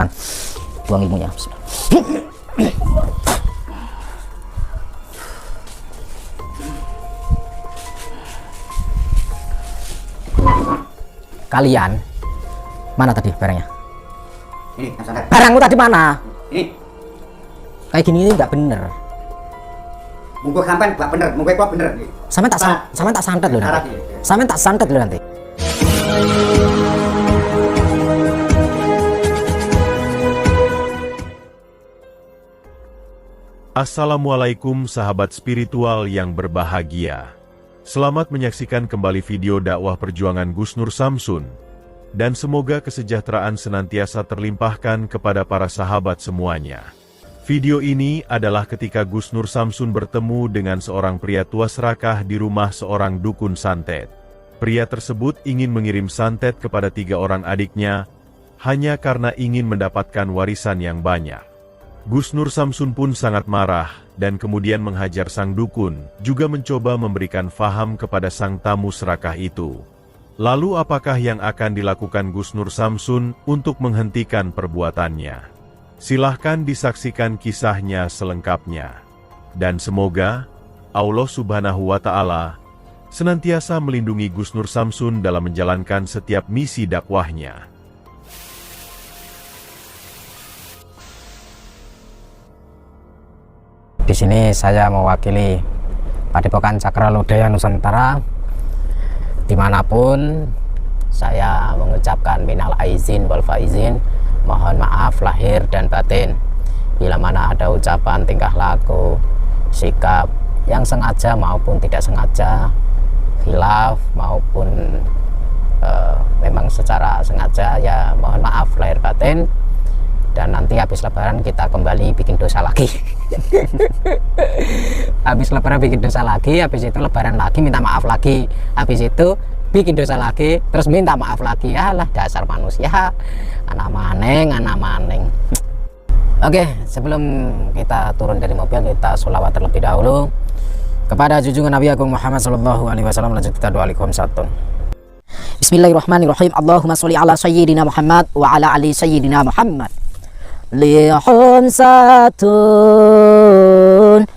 Silakan buang ilmunya. Kalian mana tadi barangnya? Ini yang santet. Barangmu tadi mana? Ini. Kayak gini ini nggak bener. Mungkin sampean nggak bener, mungkin kok bener. Sampean tak santet loh nanti. Sampean tak santet loh nanti. Assalamualaikum sahabat spiritual yang berbahagia. Selamat menyaksikan kembali video dakwah perjuangan Gus Nur Samsun. Dan semoga kesejahteraan senantiasa terlimpahkan kepada para sahabat semuanya. Video ini adalah ketika Gus Nur Samsun bertemu dengan seorang pria tua serakah di rumah seorang dukun santet. Pria tersebut ingin mengirim santet kepada 3 orang adiknya, hanya karena ingin mendapatkan warisan yang banyak. Gus Nur Samsun pun sangat marah, dan kemudian menghajar sang dukun, juga mencoba memberikan faham kepada sang tamu serakah itu. Lalu apakah yang akan dilakukan Gus Nur Samsun untuk menghentikan perbuatannya? Silahkan disaksikan kisahnya selengkapnya. Dan semoga Allah Subhanahu wa Ta'ala senantiasa melindungi Gus Nur Samsun dalam menjalankan setiap misi dakwahnya. Di sini saya mewakili Padepokan Cakra Lodaya Nusantara. Dimanapun saya mengucapkan minal aizin wal faizin, mohon maaf lahir dan batin bila mana ada ucapan, tingkah laku, sikap yang sengaja maupun tidak sengaja, khilaf maupun memang secara sengaja, ya mohon maaf lahir batin. Dan nanti habis lebaran kita kembali bikin dosa lagi. Habis lebaran bikin dosa lagi, habis itu lebaran lagi minta maaf lagi, habis itu bikin dosa lagi, terus minta maaf lagi. Yalah dasar manusia, anak maneng. Oke, sebelum kita turun dari mobil, kita sholawat terlebih dahulu kepada junjungan Nabi Agung Muhammad Sallallahu Alaihi Wasallam. Lanjut kita doa alaikum satun. Bismillahirrahmanirrahim. Allahumma sholli ala sayyidina Muhammad wa ala ali sayyidina Muhammad. Lihum satun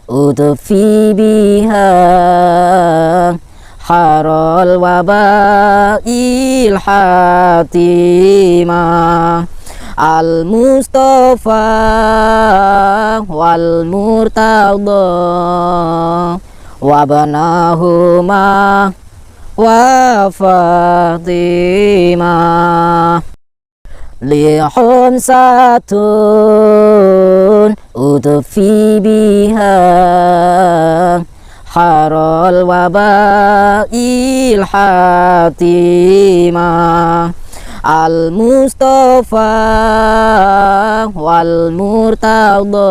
udfi biha harol wabail hatimah al mustafa wal murtada wabanahuma wa fatimah. Lihum satun udfi biha harol wabail hatimah al mustafa wal murtada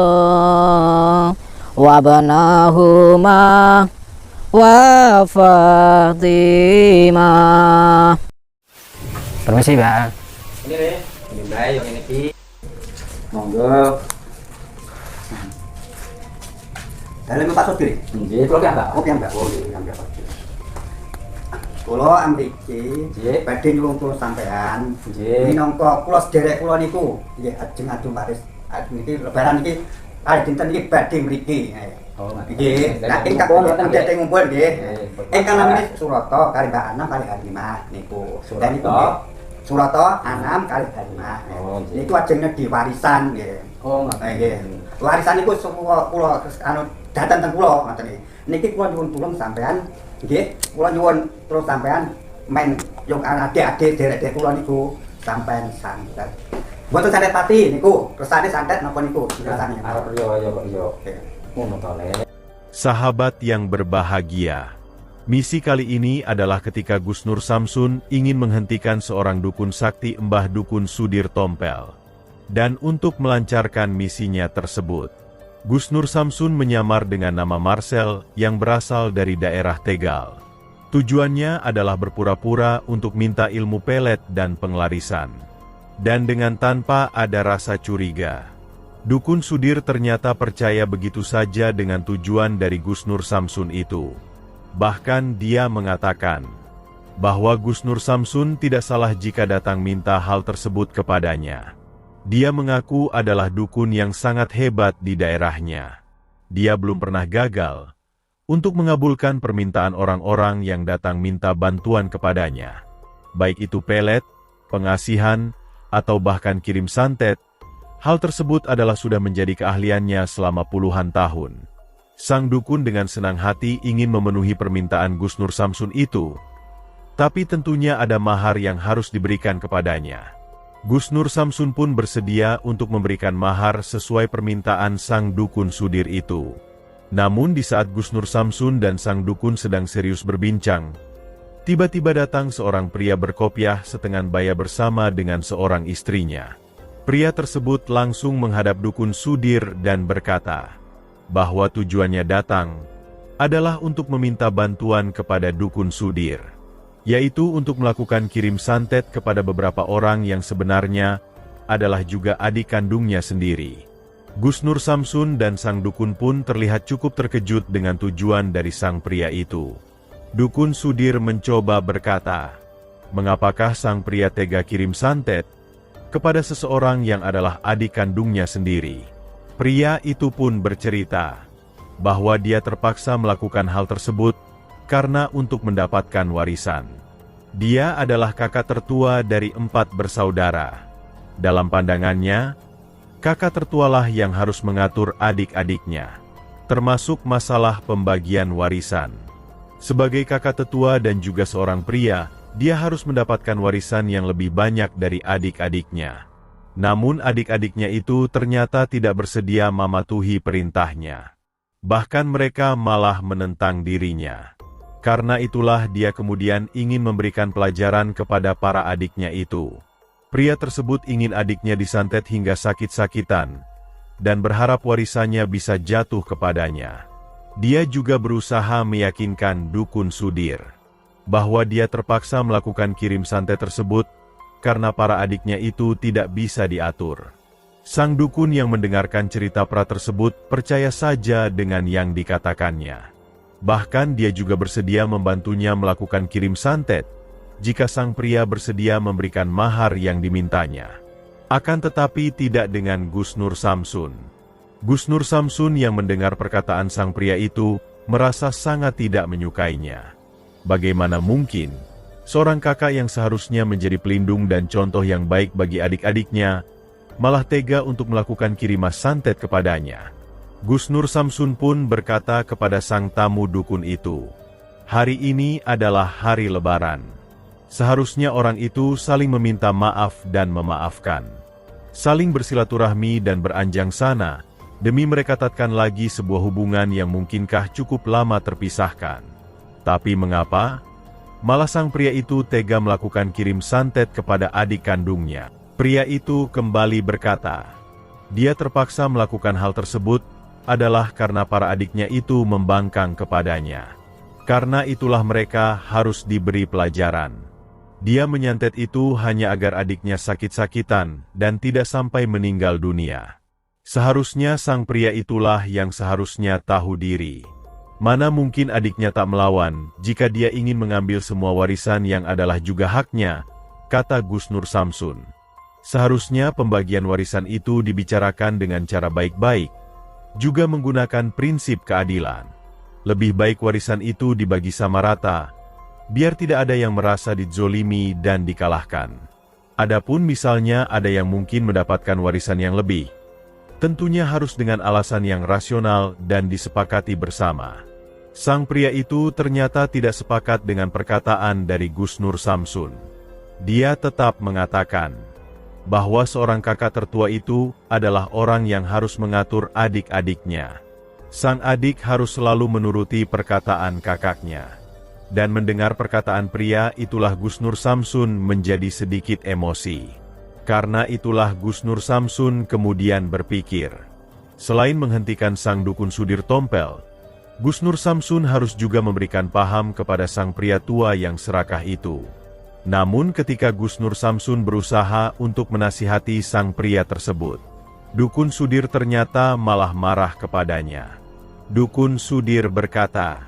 wabanahuma wa fatimah. Permisi Mbak. Ini deh, ini bae yang ini ki. Monggo. Dalam Pak Sodiri. Nggih, kula ki Mbak. Oke Mbak. Oh, nggih, Mbak. Kula amriki, nggih, badhe nyuwun kula sampean. Nggih. Minangka kula sederek kula niku, nggih, ajeng adu Paris. Niki lebaran iki kalih dinten iki badhe mriki. Oh, nggih. Nah, ingkang badhe ngumpul nggih. Ingkang namine Surata kali Mbak Anam kali Halimah niku. Dan niku Surata Anam kali Halimah. Oh, niku ajenge diwarisan nggih. Oh, nggih. Warisan niku kula anu dateng teng kula ngoten iki. Niki kula nyuwun tulung sampean nggih. Kula nyuwun terus sampean men yung adik-adik derek-derek kula niku sampean santet. Mboten santet pati niku, kersane santet napa niku? Kersane. Yo. Ngono to le. Sahabat yang berbahagia. Misi kali ini adalah ketika Gus Nur Samsun ingin menghentikan seorang dukun sakti Mbah Dukun Sudir Tompel. Dan untuk melancarkan misinya tersebut, Gus Nur Samsun menyamar dengan nama Marcel yang berasal dari daerah Tegal. Tujuannya adalah berpura-pura untuk minta ilmu pelet dan penglarisan. Dan dengan tanpa ada rasa curiga, Dukun Sudir ternyata percaya begitu saja dengan tujuan dari Gus Nur Samsun itu. Bahkan dia mengatakan bahwa Gus Nur Samsun tidak salah jika datang minta hal tersebut kepadanya. Dia mengaku adalah dukun yang sangat hebat di daerahnya. Dia belum pernah gagal untuk mengabulkan permintaan orang-orang yang datang minta bantuan kepadanya. Baik itu pelet, pengasihan, atau bahkan kirim santet, hal tersebut adalah sudah menjadi keahliannya selama puluhan tahun. Sang dukun dengan senang hati ingin memenuhi permintaan Gus Nur Samsun itu, tapi tentunya ada mahar yang harus diberikan kepadanya. Gus Nur Samsun pun bersedia untuk memberikan mahar sesuai permintaan sang dukun Sudir itu. Namun di saat Gus Nur Samsun dan sang dukun sedang serius berbincang, tiba-tiba datang seorang pria berkopiah setengah baya bersama dengan seorang istrinya. Pria tersebut langsung menghadap dukun Sudir dan berkata bahwa tujuannya datang adalah untuk meminta bantuan kepada dukun Sudir, yaitu untuk melakukan kirim santet kepada beberapa orang yang sebenarnya adalah juga adik kandungnya sendiri. Gus Nur Samsun dan sang dukun pun terlihat cukup terkejut dengan tujuan dari sang pria itu. Dukun Sudir mencoba berkata, mengapakah sang pria tega kirim santet kepada seseorang yang adalah adik kandungnya sendiri? Pria itu pun bercerita bahwa dia terpaksa melakukan hal tersebut karena untuk mendapatkan warisan. Dia adalah kakak tertua dari 4 bersaudara. Dalam pandangannya, kakak tertualah yang harus mengatur adik-adiknya, termasuk masalah pembagian warisan. Sebagai kakak tetua dan juga seorang pria, dia harus mendapatkan warisan yang lebih banyak dari adik-adiknya. Namun adik-adiknya itu ternyata tidak bersedia mematuhi perintahnya. Bahkan mereka malah menentang dirinya. Karena itulah dia kemudian ingin memberikan pelajaran kepada para adiknya itu. Pria tersebut ingin adiknya disantet hingga sakit-sakitan, dan berharap warisannya bisa jatuh kepadanya. Dia juga berusaha meyakinkan dukun Sudir bahwa dia terpaksa melakukan kirim santet tersebut karena para adiknya itu tidak bisa diatur. Sang dukun yang mendengarkan cerita pra tersebut percaya saja dengan yang dikatakannya. Bahkan dia juga bersedia membantunya melakukan kirim santet jika sang pria bersedia memberikan mahar yang dimintanya. Akan tetapi tidak dengan Gus Nur Samsun. Gus Nur Samsun yang mendengar perkataan sang pria itu merasa sangat tidak menyukainya. Bagaimana mungkin seorang kakak yang seharusnya menjadi pelindung dan contoh yang baik bagi adik-adiknya malah tega untuk melakukan kiriman santet kepadanya? Gus Nur Samsun pun berkata kepada sang tamu dukun itu, hari ini adalah hari Lebaran. Seharusnya orang itu saling meminta maaf dan memaafkan, saling bersilaturahmi dan beranjang sana, demi merekatkan lagi sebuah hubungan yang mungkinkah cukup lama terpisahkan. Tapi mengapa malah sang pria itu tega melakukan kirim santet kepada adik kandungnya? Pria itu kembali berkata, dia terpaksa melakukan hal tersebut adalah karena para adiknya itu membangkang kepadanya. Karena itulah mereka harus diberi pelajaran. Dia menyantet itu hanya agar adiknya sakit-sakitan dan tidak sampai meninggal dunia. Seharusnya sang pria itulah yang seharusnya tahu diri. Mana mungkin adiknya tak melawan jika dia ingin mengambil semua warisan yang adalah juga haknya, kata Gus Nur Samsun. Seharusnya pembagian warisan itu dibicarakan dengan cara baik-baik, juga menggunakan prinsip keadilan. Lebih baik warisan itu dibagi sama rata, biar tidak ada yang merasa dizolimi dan dikalahkan. Adapun misalnya ada yang mungkin mendapatkan warisan yang lebih, tentunya harus dengan alasan yang rasional dan disepakati bersama. Sang pria itu ternyata tidak sepakat dengan perkataan dari Gus Nur Samsun. Dia tetap mengatakan bahwa seorang kakak tertua itu adalah orang yang harus mengatur adik-adiknya. Sang adik harus selalu menuruti perkataan kakaknya. Dan mendengar perkataan pria itulah Gus Nur Samsun menjadi sedikit emosi. Karena itulah Gus Nur Samsun kemudian berpikir, selain menghentikan sang dukun Sudir Tompel, Gus Nur Samsun harus juga memberikan paham kepada sang pria tua yang serakah itu. Namun ketika Gus Nur Samsun berusaha untuk menasihati sang pria tersebut, dukun Sudir ternyata malah marah kepadanya. Dukun Sudir berkata,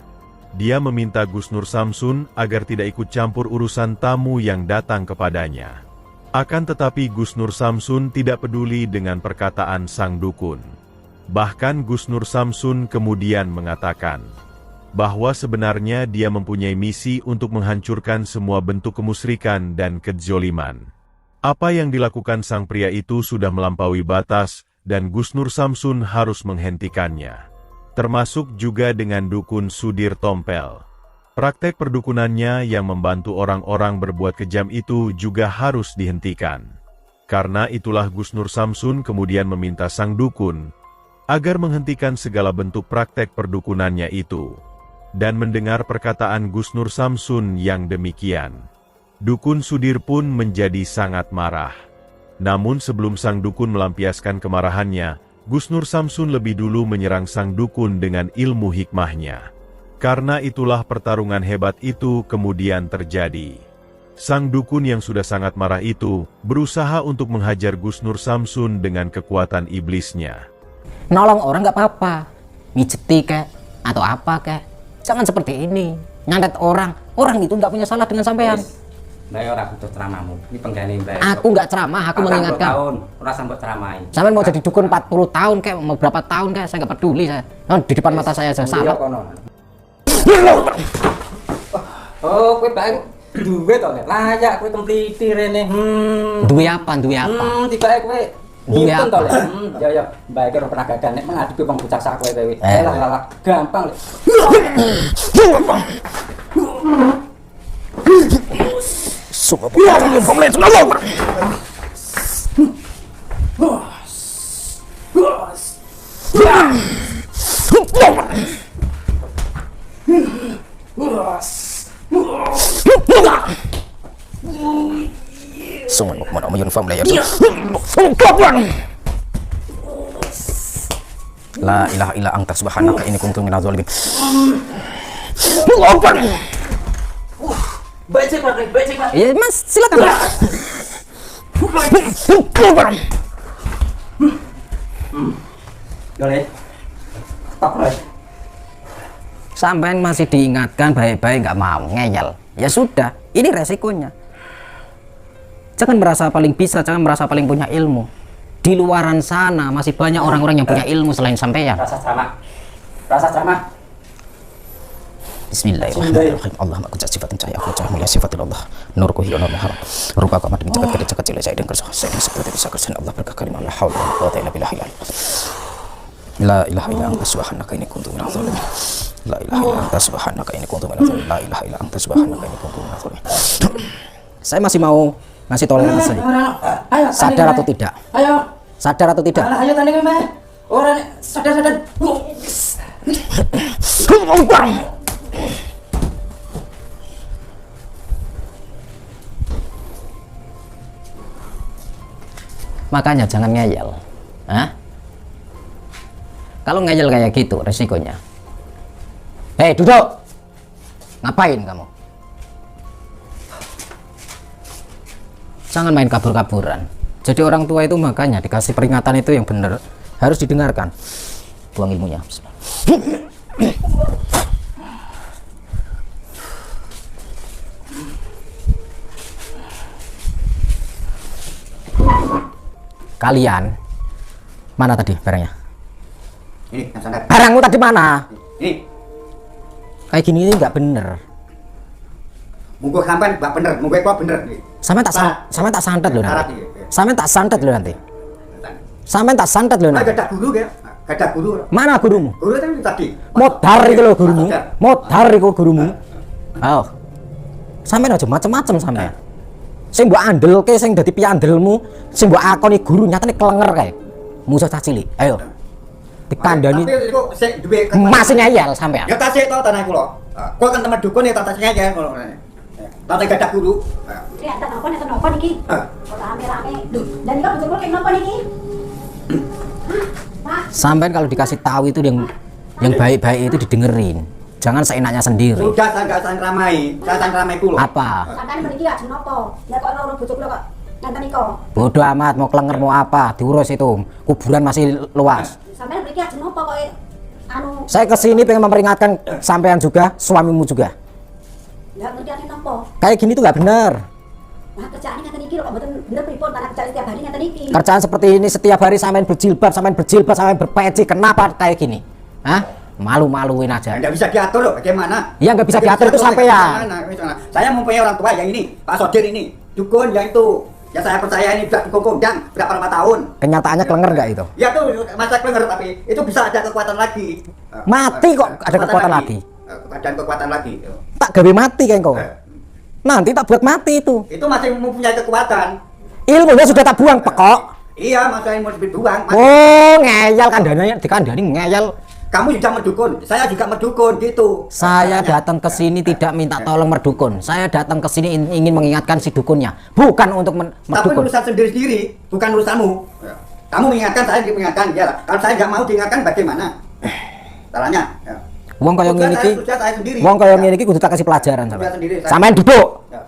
dia meminta Gus Nur Samsun agar tidak ikut campur urusan tamu yang datang kepadanya. Akan tetapi Gus Nur Samsun tidak peduli dengan perkataan sang dukun. Bahkan Gus Nur Samsun kemudian mengatakan bahwa sebenarnya dia mempunyai misi untuk menghancurkan semua bentuk kemusyrikan dan kedzoliman. Apa yang dilakukan sang pria itu sudah melampaui batas dan Gus Nur Samsun harus menghentikannya. Termasuk juga dengan dukun Sudir Tompel. Praktek perdukunannya yang membantu orang-orang berbuat kejam itu juga harus dihentikan. Karena itulah Gus Nur Samsun kemudian meminta sang dukun agar menghentikan segala bentuk praktek perdukunannya itu. Dan mendengar perkataan Gus Nur Samsun yang demikian, dukun Sudir pun menjadi sangat marah. Namun sebelum sang dukun melampiaskan kemarahannya, Gus Nur Samsun lebih dulu menyerang sang dukun dengan ilmu hikmahnya. Karena itulah pertarungan hebat itu kemudian terjadi. Sang dukun yang sudah sangat marah itu berusaha untuk menghajar Gus Nur Samsun dengan kekuatan iblisnya. Nolong orang nggak apa-apa, mijeti kek atau apa kek. Jangan seperti ini, nyantet orang itu nggak punya salah dengan sampean. Mbak ora butuh ceramahmu. Ini penggane Mbak. Aku nggak ceramah, aku mengingatkan. Tahun, ora sampai ceramahin. Sampean mau jadi dukun 40 tahun kayak mau berapa tahun kayak saya nggak peduli saya. Di depan mata saya aja salah. Oh, kowe bae duwe to nek layak kowe templiti rene. Duwe apa? Tibae kowe Duwe ngiten to apa? lek. Ya mbak iki ora pernah gagal nek menghadapi wong bocah sak kowe kowe. Lah gampang lek. La ilaha illa anta subhanaka inni kuntu minadz zalimin. Becek Pak. Ya Mas, silakan. Boleh. Stop, Mas. Sampean masih diingatkan baik-baik nggak mau ngeyel. Ya sudah, ini resikonya. Jangan merasa paling bisa, jangan merasa paling punya ilmu. Di luaran sana masih banyak orang-orang yang punya ilmu selain sampean. Rasa ceramah. Bismillahirrahmanirrahim. Allahumma kunjat sifatin cahaya aku cahaya mulia sifatil Allah. Nurku hiyo nur mahal. Rupa kamat dengan jagat gede jagat cilik saya dan kerja. Saya seperti bisa kerja Allah berkah kalimah la haula wala quwwata illa billah. La ilaha illa anta subhanaka inni kuntu minadz zalimin. La ilaha illa anta subhanaka inni kuntu minadz zalimin. La ilaha illa anta subhanaka inni kuntu minadz zalimin. Saya masih mau ngasih toleransi. Sadar atau tidak? Ayo. Sadar atau tidak? Ayo tanding Mbak. Orang sadar. Makanya jangan ngeyel. Hah? Kalau ngeyel kayak gitu resikonya. Hei, duduk. Ngapain kamu? Jangan main kabur-kaburan. Jadi orang tua itu makanya dikasih peringatan itu yang benar harus didengarkan. Buang ilmunya. Kalian mana tadi barangnya? Ini yang santet. Barangmu tadi mana? Ini Kayak gini ini nggak bener. munggo sampean mbak bener, munggo kok bener iki. Sampean tak santet loh Syarat nanti. iki. Sampean tak santet loh nanti. Sampean tak santet loh Ah, nanti. gadah guru ya. Gadah guru. Mana gurumu? Guru tadi. Modar iku lho gurumu. Modar iku gurumu. Ayo. Sampean aja macem-macem sampean. Sing mbok andelke sing dadi piandelmu, sing mbok akoni guru nyatane kelenger kae. Musuh cah cilik. Ayo. Dikandani. Tapi kok sik duwe Masih ngeyel sampean. ya tasik to tanah kula. Kok kan teman dukun ya tasik aja ngono. Tata gadah guru. Lihat napa niki? Ora rame-rame. Dan kok betul kayak napa niki? Sampean kalau dikasih tahu itu yang baik-baik itu didengerin. Jangan seenaknya sendiri. Sudah saya enggak sang ramai kula. Apa? Sampeyan mriki lak napa? Lah kok loro bojo kula kok nenten nika. Bodoh amat mau kelenger mau apa, diurus itu. Kuburan masih luas. Sampeyan mriki lak napa kok anu Saya kesini pengen memperingatkan sampean juga, suamimu juga. lah ngerti ati napa? Kayak gini tuh nggak bener. Nah, kerjaan ngaten iki kok mboten bener pripun karena kerjaan setiap hari ngaten iki. Kerjaan seperti ini setiap hari sampean berjilbab, sampean berpeci, kenapa kayak gini? Hah? Malu-maluin aja. Nggak bisa diatur loh, bagaimana? Ya nggak bisa diatur itu sampean. Saya mempunyai orang tua yang ini, Pak Sodir ini, dukun yang itu. Ya saya percaya ini sudah dukun kondang berapa tahun. Kenyataannya kelenger nggak itu? Ya tuh masa kelenger, tapi itu bisa ada kekuatan lagi. Mati kok ada kekuatan lagi. Ada kekuatan lagi. Tak gawe mati kayak kau. Nanti tak buat mati itu. Itu masih mempunyai kekuatan. Ilmunya sudah tak buang pekok. Iya, masa mau dibuang. Oh, ngeyel dikandani ngeyel. Kamu juga merdukun, saya juga merdukun gitu. Saya datang ke sini tidak minta tolong merdukun. Saya datang ke sini ingin mengingatkan si dukunnya, bukan untuk Tapi merdukun. urusan sendiri-sendiri, bukan urusanmu. Kamu mengingatkan, saya diingatkan. Ya, kalau saya nggak mau diingatkan, bagaimana? Salahnya. Ya. Wong kaya ngene iki, saya sendiri. wong kaya ngene iki kudu tak kasih pelajaran sampean. sendiri, saya- Sampean duduk. Ya.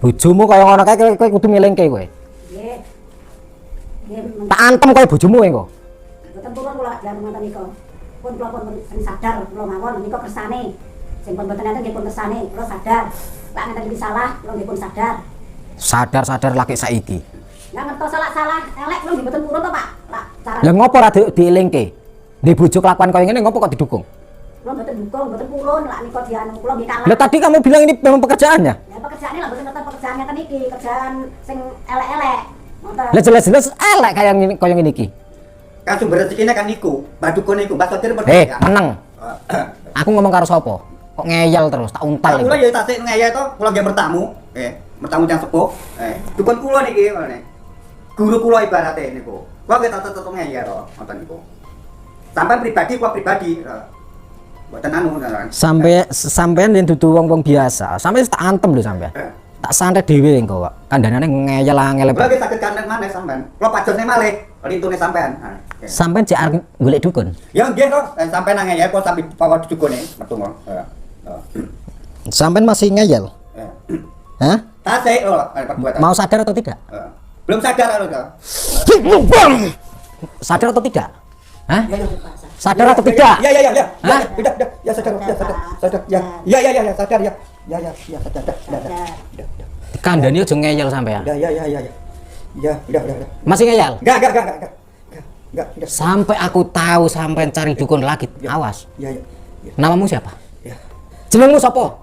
Bojomu kaya ngono kae kowe kudu ngelingke kowe. Nggih. Nggih, Tak antem kaya bojomu engko. mboten purun kula dalem ngoten niku. Pun kula pun sadar kula mawon niku kersane. Sing pun mboten enten nggih pun kersane, kula sadar. Lak ngeten iki salah, kula nggih pun sadar. Sadar-sadar laki saiki. Lah ngertos salah-salah elek kula nggih mboten purun to, Pak. Lah cara Lah ngopo ra dielingke? Di bojo kelakuan kaya ngene ngopo kok didukung? kula mboten dukung, mboten purun lak niku dianu kula nggih kalah. Lah tadi kamu bilang ini memang pekerjaannya. Ya pekerjaane lah mboten ngertos pekerjaan ngeten iki, kerjaan sing elek-elek. Ngoten. Lah jelas-jelas elek kaya ngene iki. Kan sumber rezekinya kan niku, Mbak Dukun niku, Mbak Sodir Meneng. Aku ngomong karo sapa? Kok ngeyel terus, tak untal. Kula ya tasik ngeye to, kula nggih bertamu, bertamu yang sepuh. Dukun kula niki ngene. Guru kula ibarate niku. Kula nggih tetep ngeye to, ngoten niku. Sampai pribadi kula pribadi. Mboten anu. Sampean yen dudu wong-wong biasa, sampean tak antem lho sampean. Tak santet dhewe engko kok. Kandhanane ngeyel angel. Kula nggih saged kanten maneh sampean. Kula pajone malih, lintune sampean. Sampean cek arep golek dukun. Ya nggih to, sampean nang ngeye kok sampe bawa dukune, metu ngono. Sampean masih ngeyel? Hah? Tasik lho, perbuatan. Mau sadar atau tidak? Belum sadar lho. Sadar atau tidak? Hah? Ya, ya. Sadar atau tidak? Ya. Hah? Udah. Ya sadar. Ya. Ya sadar ya. Ya sadar. Dikandani aja ngeyel sampean. Ya, udah. Masih ngeyel? Enggak. Udah. Sampai aku tahu sampean cari dukun lagi. Awas. Ya. Namamu siapa? Ya. Jenengmu sapa?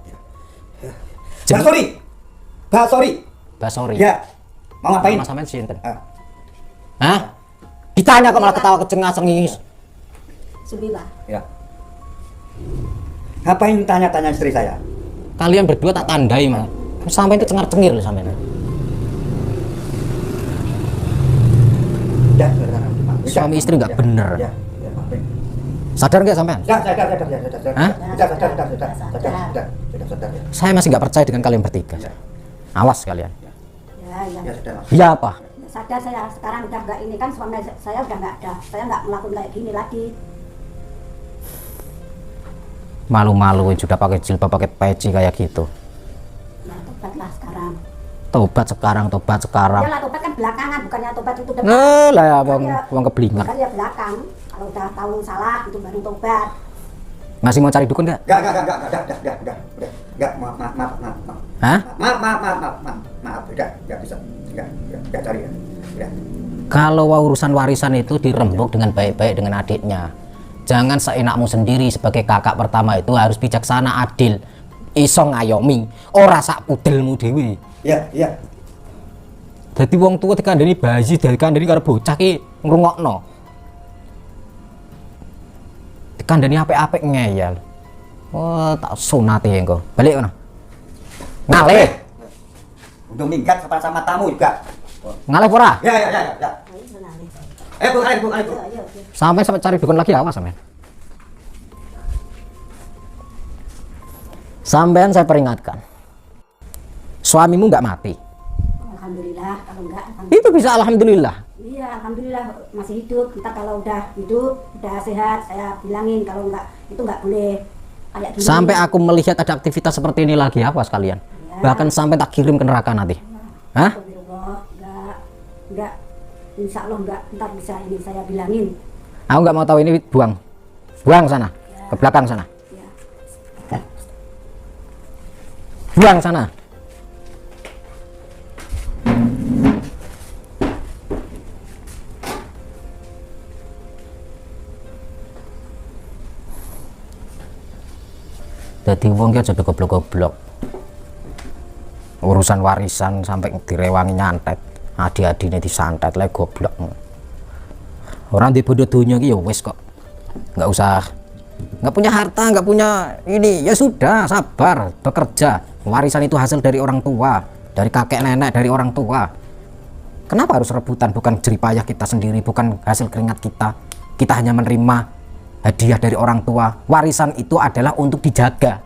Basori. Basori. Ya. Mau ngapain? Nama sampean sinten? Ah. Hah? Ditanya kok malah ketawa kecengis-cengis. Subilah. Ya. Ngapain tanya-tanya istri saya? Kalian berdua tak tandai mah. Sampai itu cengar-cengir loh sampean. Ya, Suami istri nggak bener. Ya, maafin. Sadar nggak sampean? Ya, sadar. Hah? Sudah sadar ya. Saya masih nggak percaya dengan kalian bertiga. Awas kalian. Ya. Ya, sudah. Iya apa? Sadar saya sekarang udah enggak ini kan suami saya udah enggak ada. Saya enggak melakukan kayak gini lagi. Malu-maluin sudah pakai jilbab, pakai peci kayak gitu. Ya tobatlah sekarang. Tobat sekarang. Ya lah tobat kan belakangan bukannya tobat itu depan. Lah ya wong keblingan. Kan ya belakang. Kalau udah tahu salah itu baru tobat. Masih mau cari dukun nggak? Enggak, maaf. Hah? Maaf, enggak bisa. Enggak cari ya. Udah. Kalau urusan warisan itu dirembuk dengan baik-baik dengan adiknya. Jangan seenakmu sendiri. Sebagai kakak pertama itu harus bijaksana, adil, iso ngayomi, ora sak pudelmu dewi. Ya. Jadi wong tua dikandani bayi, dikandani karo bocah ki ngrungokno. Dikandani apik-apik ngeyel. Oh, tak sunati engko. Balik kono. Ngalih. Udah minggat sama tamu juga. Ngalih ora? Ya. Bu. Ayo. Sampai cari dukun lagi awas sampean. Sampean saya peringatkan. Suamimu nggak mati. Alhamdulillah kalau enggak Itu bisa alhamdulillah. Iya, alhamdulillah masih hidup. Entar kalau udah hidup, udah sehat, saya bilangin kalau enggak itu enggak boleh kayak gini. Sampai aku melihat ada aktivitas seperti ini lagi apa sekalian. Ya. Bahkan sampai tak kirim ke neraka nanti. Hah? Astagfirullah, enggak. Insya Allah enggak. Ntar bisa ini saya bilangin. Aku nggak mau tahu ini, buang sana, ke belakang sana. Ya. Buang sana. Jadi wong ki aja goblok-goblok. Urusan warisan sampai direwangi nyantet, adi-adine disantet lek goblok. Orang di bodoh dunia ki ya wis kok. Nggak usah, nggak punya harta, nggak punya ini, ya sudah sabar bekerja. Warisan itu hasil dari orang tua, dari kakek nenek, dari orang tua. Kenapa harus rebutan? Bukan jeripayah kita sendiri, bukan hasil keringat kita. Kita hanya menerima hadiah dari orang tua. Warisan itu adalah untuk dijaga.